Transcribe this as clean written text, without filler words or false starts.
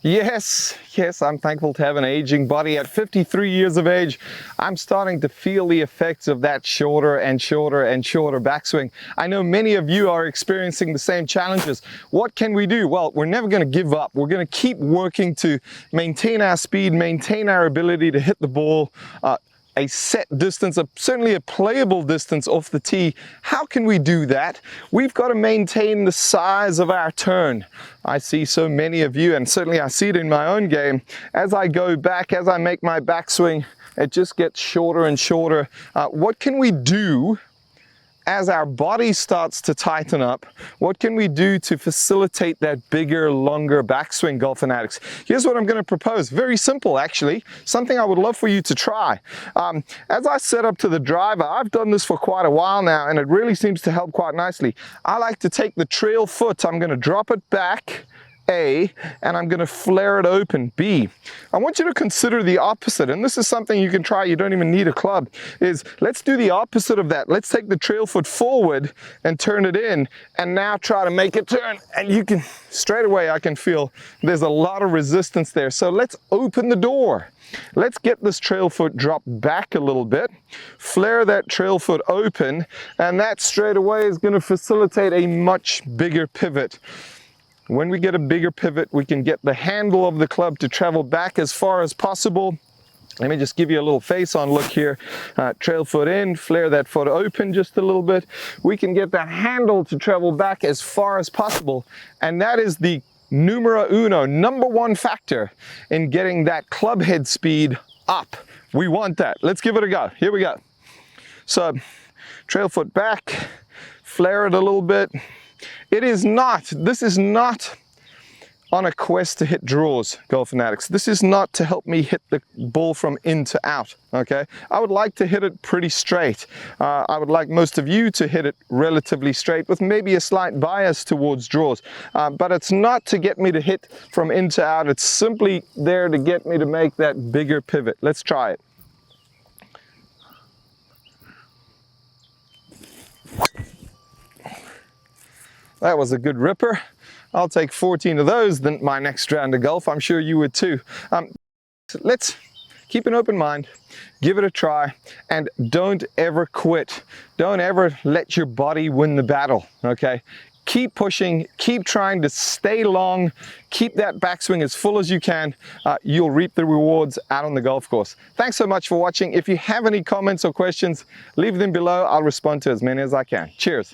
Yes, I'm thankful to have an aging body. At 53 years of age, I'm starting to feel the effects of that shorter and shorter and shorter backswing. I know many of you are experiencing the same challenges. What can we do? Well, we're never going to give up. We're going to keep working to maintain our speed, maintain our ability to hit the ball a set distance, certainly a playable distance off the tee. How can we do that? We've got to maintain the size of our turn. I see so many of you, and certainly I see it in my own game, as I go back, as I make my backswing, it just gets shorter and shorter. What can we do as our body starts to tighten up? What can we do to facilitate that bigger, longer backswing, golf fanatics? Here's what I'm going to propose. Very simple, actually. Something I would love for you to try. As I set up to the driver, I've done this for quite a while now, and it really seems to help quite nicely. I like to take the trail foot, I'm going to drop it back, A, and I'm going to flare it open, B. I want you to consider the opposite, and this is something you can try, you don't even need a club, is let's do the opposite of that. Let's take the trail foot forward and turn it in, and now try to make it turn, and you can, straight away I can feel there's a lot of resistance there. So let's open the door. Let's get this trail foot dropped back a little bit, flare that trail foot open, and that straight away is going to facilitate a much bigger pivot. When we get a bigger pivot, we can get the handle of the club to travel back as far as possible. Let me just give you a little face-on look here. Trail foot in, flare that foot open just a little bit. We can get the handle to travel back as far as possible. And that is the numero uno, number one factor in getting that club head speed up. We want that. Let's give it a go. Here we go. So, trail foot back, flare it a little bit. This is not on a quest to hit draws, golf fanatics. This is not to help me hit the ball from in to out, okay? I would like to hit it pretty straight. I would like most of you to hit it relatively straight with maybe a slight bias towards draws. But it's not to get me to hit from in to out. It's simply there to get me to make that bigger pivot. Let's try it. That was a good ripper. I'll take 14 of those than my next round of golf. I'm sure you would too. Let's keep an open mind, give it a try, and don't ever quit. Don't ever let your body win the battle, okay? Keep pushing, keep trying to stay long, keep that backswing as full as you can. You'll reap the rewards out on the golf course. Thanks so much for watching. If you have any comments or questions, leave them below. I'll respond to as many as I can. Cheers.